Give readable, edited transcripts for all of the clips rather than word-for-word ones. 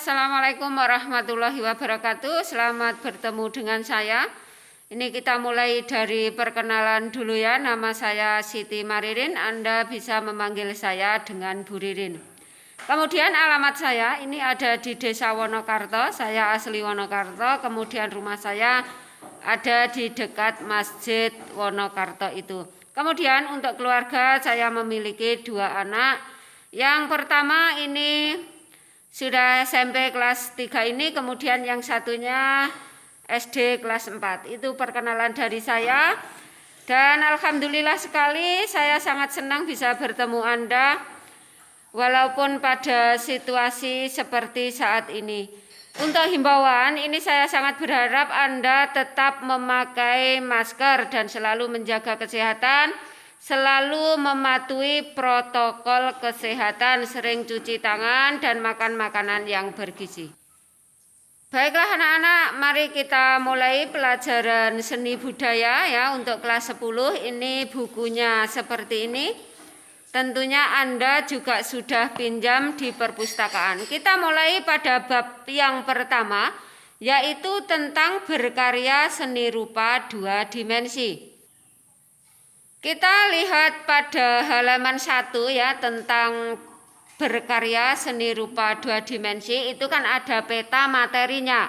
Assalamualaikum warahmatullahi wabarakatuh. Selamat bertemu dengan saya. Ini kita mulai dari perkenalan dulu ya. Nama saya Siti Maririn. Anda bisa memanggil saya dengan Bu Ririn. Kemudian alamat saya ini ada di Desa Wonokarto. Saya asli Wonokarto. Kemudian rumah saya ada di dekat Masjid Wonokarto itu. Kemudian untuk keluarga saya memiliki 2 anak. Yang pertama ini sudah SMP kelas 3 ini, kemudian yang satunya SD kelas 4. Itu perkenalan dari saya. Dan alhamdulillah sekali saya sangat senang bisa bertemu Anda walaupun pada situasi seperti saat ini. Untuk himbauan ini saya sangat berharap Anda tetap memakai masker dan selalu menjaga kesehatan, selalu mematuhi protokol kesehatan, sering cuci tangan dan makan makanan yang bergizi. Baiklah anak-anak, mari kita mulai pelajaran seni budaya ya untuk kelas 10. Ini bukunya seperti ini. Tentunya Anda juga sudah pinjam di perpustakaan. Kita mulai pada bab yang pertama, yaitu tentang berkarya seni rupa 2 dimensi. Kita lihat pada halaman 1 ya tentang berkarya seni rupa 2 dimensi. Itu kan ada peta materinya.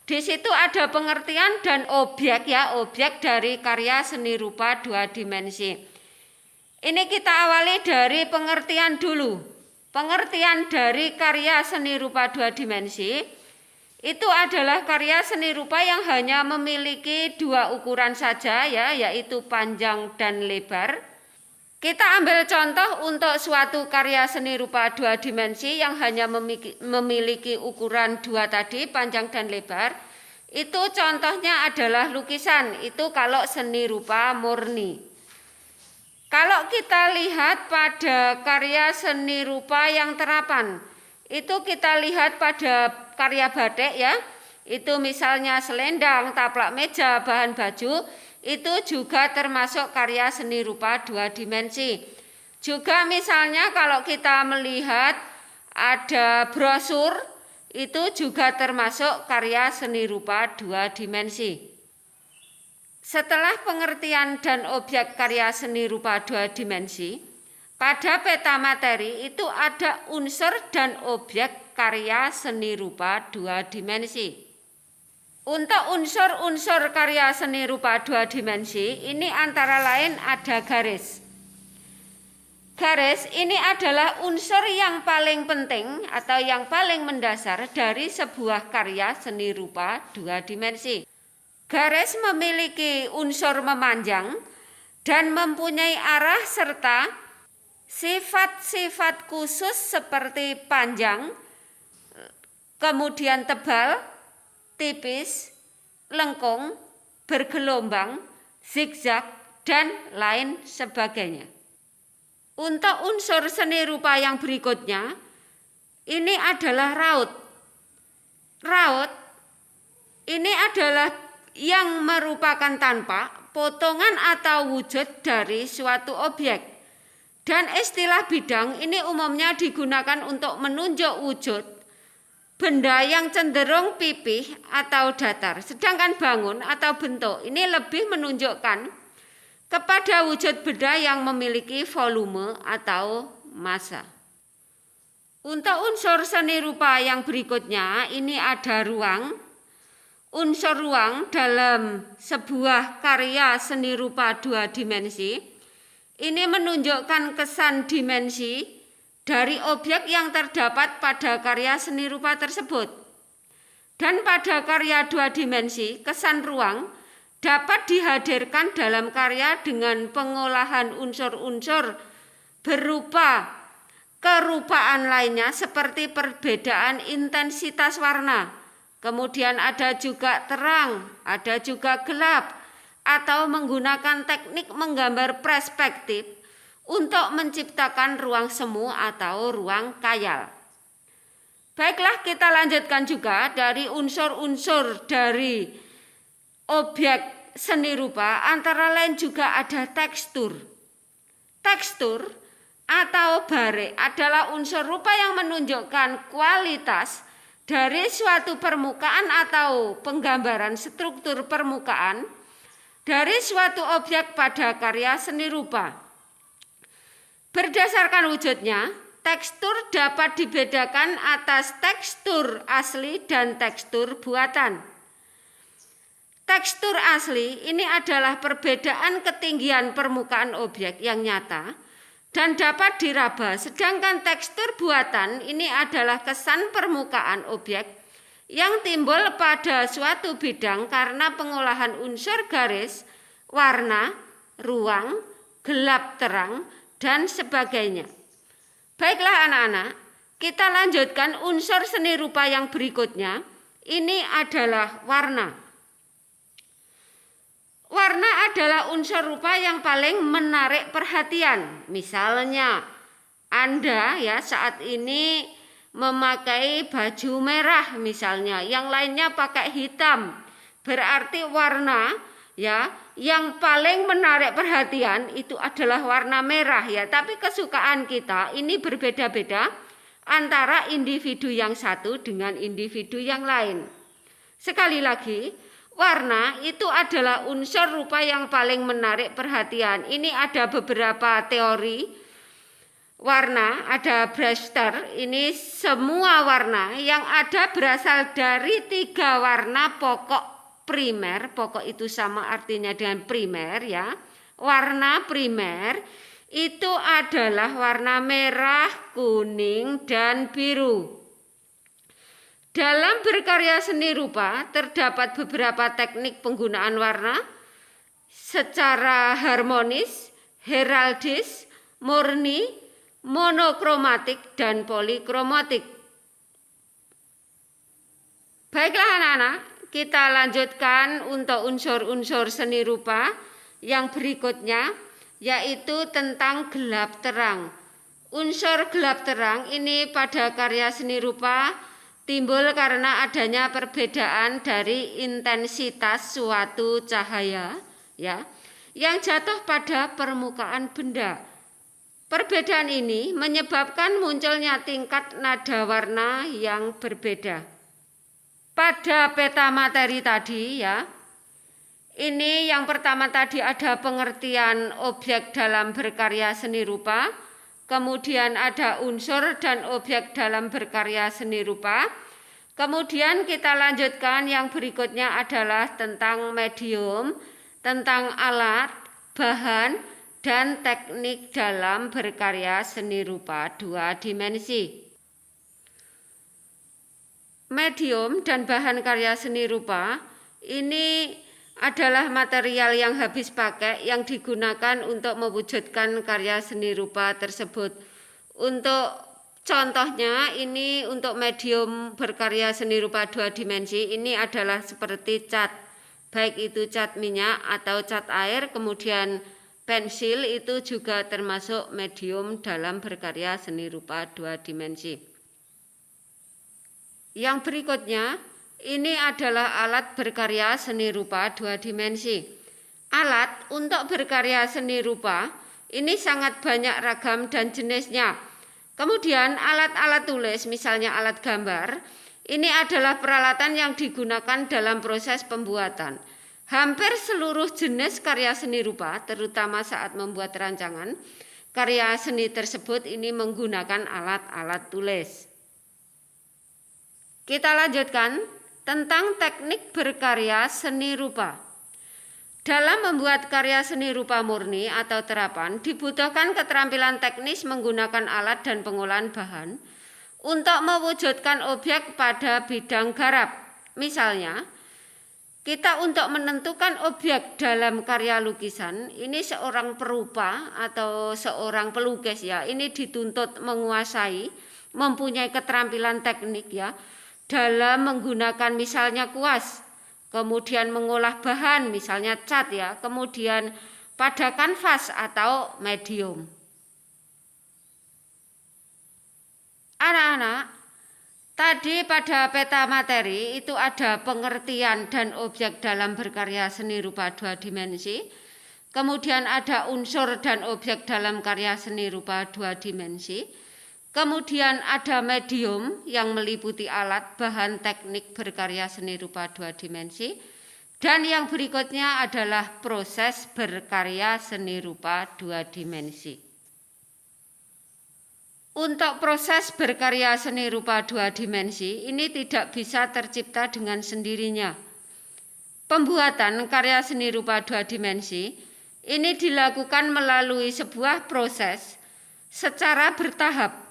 Di situ ada pengertian dan objek ya, objek dari karya seni rupa 2 dimensi. Ini kita awali dari pengertian dulu. Pengertian dari karya seni rupa 2 dimensi itu adalah karya seni rupa yang hanya memiliki 2 ukuran saja ya, yaitu panjang dan lebar. Kita ambil contoh untuk suatu karya seni rupa 2 dimensi yang hanya memiliki ukuran 2 tadi, panjang dan lebar. Itu contohnya adalah lukisan, itu kalau seni rupa murni. Kalau kita lihat pada karya seni rupa yang terapan, itu kita lihat pada karya batik ya, itu misalnya selendang, taplak meja, bahan baju, itu juga termasuk karya seni rupa 2 dimensi. Juga misalnya kalau kita melihat ada brosur, itu juga termasuk karya seni rupa 2 dimensi. Setelah pengertian dan objek karya seni rupa 2 dimensi, pada peta materi itu ada unsur dan objek karya seni rupa 2 dimensi. Untuk unsur-unsur karya seni rupa 2 dimensi ini antara lain ada garis. Garis ini adalah unsur yang paling penting atau yang paling mendasar dari sebuah karya seni rupa 2 dimensi. Garis memiliki unsur memanjang dan mempunyai arah serta sifat-sifat khusus seperti panjang, kemudian tebal, tipis, lengkung, bergelombang, zigzag, dan lain sebagainya. Untuk unsur seni rupa yang berikutnya, ini adalah raut. Raut ini adalah yang merupakan tanpa potongan atau wujud dari suatu objek. Dan istilah bidang ini umumnya digunakan untuk menunjuk wujud benda yang cenderung pipih atau datar. Sedangkan bangun atau bentuk ini lebih menunjukkan kepada wujud benda yang memiliki volume atau massa. Untuk unsur seni rupa yang berikutnya ini ada ruang. Unsur ruang dalam sebuah karya seni rupa 2 dimensi ini menunjukkan kesan dimensi dari objek yang terdapat pada karya seni rupa tersebut. Dan pada karya 2 dimensi, kesan ruang dapat dihadirkan dalam karya dengan pengolahan unsur-unsur berupa kerupaan lainnya seperti perbedaan intensitas warna. Kemudian ada juga terang, ada juga gelap, atau menggunakan teknik menggambar perspektif untuk menciptakan ruang semu atau ruang khayal. Baiklah, kita lanjutkan juga dari unsur-unsur dari objek seni rupa, antara lain juga ada tekstur. Tekstur atau barik adalah unsur rupa yang menunjukkan kualitas dari suatu permukaan atau penggambaran struktur permukaan dari suatu objek pada karya seni rupa. Berdasarkan wujudnya, tekstur dapat dibedakan atas tekstur asli dan tekstur buatan. Tekstur asli ini adalah perbedaan ketinggian permukaan objek yang nyata dan dapat diraba, sedangkan tekstur buatan ini adalah kesan permukaan objek yang timbul pada suatu bidang karena pengolahan unsur garis, warna, ruang, gelap terang, dan sebagainya. Baiklah anak-anak, kita lanjutkan unsur seni rupa yang berikutnya. Ini adalah warna. Warna adalah unsur rupa yang paling menarik perhatian. Misalnya, Anda ya saat ini memakai baju merah misalnya, yang lainnya pakai hitam. Berarti warna ya yang paling menarik perhatian itu adalah warna merah ya. Tapi kesukaan kita ini berbeda-beda antara individu yang satu dengan individu yang lain. Sekali lagi, warna itu adalah unsur rupa yang paling menarik perhatian. Ini ada beberapa teori warna, ada Brewster. Ini semua warna yang ada berasal dari 3 warna pokok primer. Pokok itu sama artinya dengan primer ya. Warna primer itu adalah warna merah, kuning, dan biru. Dalam berkarya seni rupa terdapat beberapa teknik penggunaan warna secara harmonis, heraldis, murni, monokromatik, dan polikromatik. Baiklah anak-anak, kita lanjutkan untuk unsur-unsur seni rupa yang berikutnya, yaitu tentang gelap terang. Unsur gelap terang ini pada karya seni rupa timbul karena adanya perbedaan dari intensitas suatu cahaya ya yang jatuh pada permukaan benda. Perbedaan ini menyebabkan munculnya tingkat nada warna yang berbeda. Pada peta materi tadi ya, ini yang pertama tadi ada pengertian objek dalam berkarya seni rupa. Kemudian ada unsur dan objek dalam berkarya seni rupa. Kemudian kita lanjutkan yang berikutnya adalah tentang medium, tentang alat, bahan, dan teknik dalam berkarya seni rupa 2 dimensi. Medium dan bahan karya seni rupa ini adalah material yang habis pakai yang digunakan untuk mewujudkan karya seni rupa tersebut. Untuk contohnya ini untuk medium berkarya seni rupa 2 dimensi ini adalah seperti cat, baik itu cat minyak atau cat air, kemudian pensil itu juga termasuk medium dalam berkarya seni rupa 2 dimensi. Yang berikutnya ini adalah alat berkarya seni rupa 2 dimensi. Alat untuk berkarya seni rupa ini sangat banyak ragam dan jenisnya. Kemudian alat-alat tulis, misalnya alat gambar, ini adalah peralatan yang digunakan dalam proses pembuatan. Hampir seluruh jenis karya seni rupa, terutama saat membuat rancangan, karya seni tersebut ini menggunakan alat-alat tulis. Kita lanjutkan tentang teknik berkarya seni rupa. Dalam membuat karya seni rupa murni atau terapan dibutuhkan keterampilan teknis menggunakan alat dan pengolahan bahan untuk mewujudkan objek pada bidang garap. Misalnya, kita untuk menentukan objek dalam karya lukisan, ini seorang perupa atau seorang pelukis ya, ini dituntut menguasai, mempunyai keterampilan teknik ya, dalam menggunakan misalnya kuas, kemudian mengolah bahan misalnya cat ya, kemudian pada kanvas atau medium. Anak-anak, tadi pada peta materi itu ada pengertian dan objek dalam berkarya seni rupa 2 dimensi. Kemudian ada unsur dan objek dalam karya seni rupa 2 dimensi. Kemudian ada medium yang meliputi alat, bahan, teknik berkarya seni rupa 2 dimensi. Dan yang berikutnya adalah proses berkarya seni rupa 2 dimensi. Untuk proses berkarya seni rupa 2 dimensi ini tidak bisa tercipta dengan sendirinya. Pembuatan karya seni rupa 2 dimensi ini dilakukan melalui sebuah proses secara bertahap.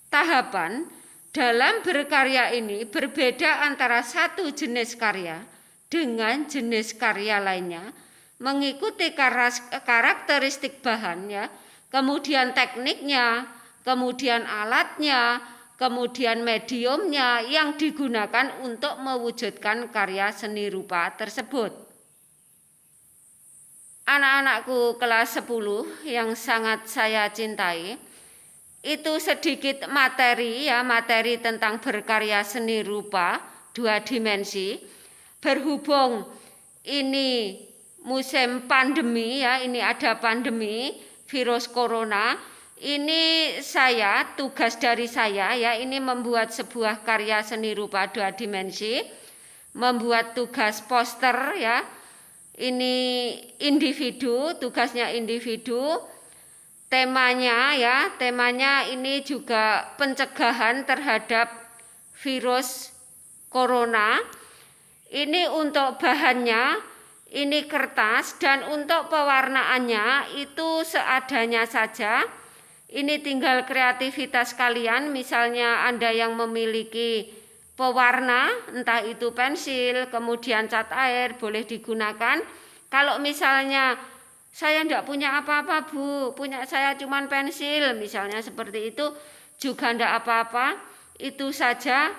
Tahapan dalam berkarya ini berbeda antara satu jenis karya dengan jenis karya lainnya, mengikuti karakteristik bahan ya, kemudian tekniknya, kemudian alatnya, kemudian mediumnya yang digunakan untuk mewujudkan karya seni rupa tersebut. Anak-anakku kelas 10 yang sangat saya cintai, itu sedikit materi ya, materi tentang berkarya seni rupa 2 dimensi. Berhubung ini musim pandemi ya, ini ada pandemi virus corona, ini tugas dari saya ya, ini membuat sebuah karya seni rupa 2 dimensi, membuat tugas poster ya. Ini individu, tugasnya individu. Temanya ini juga pencegahan terhadap virus corona. Ini untuk bahannya, ini kertas, dan untuk pewarnaannya itu seadanya saja. Ini tinggal kreativitas kalian, misalnya Anda yang memiliki pewarna, entah itu pensil, kemudian cat air, boleh digunakan. Kalau misalnya saya tidak punya apa-apa Bu, punya saya cuman pensil, misalnya seperti itu, juga tidak apa-apa. Itu saja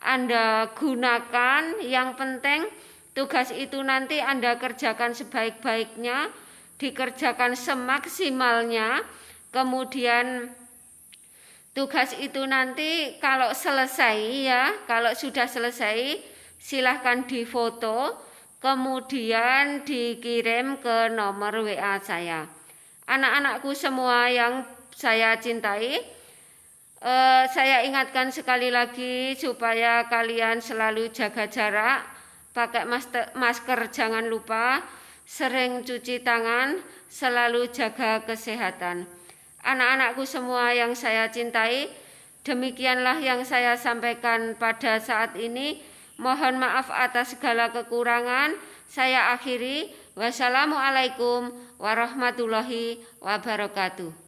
Anda gunakan, yang penting tugas itu nanti Anda kerjakan sebaik-baiknya, dikerjakan semaksimalnya. Kemudian tugas itu nanti kalau selesai ya, kalau sudah selesai silahkan difoto, kemudian dikirim ke nomor WA saya. Anak-anakku semua yang saya cintai, saya ingatkan sekali lagi supaya kalian selalu jaga jarak, pakai masker jangan lupa, sering cuci tangan, selalu jaga kesehatan. Anak-anakku semua yang saya cintai, demikianlah yang saya sampaikan pada saat ini. Mohon maaf atas segala kekurangan. Saya akhiri. Wassalamualaikum warahmatullahi wabarakatuh.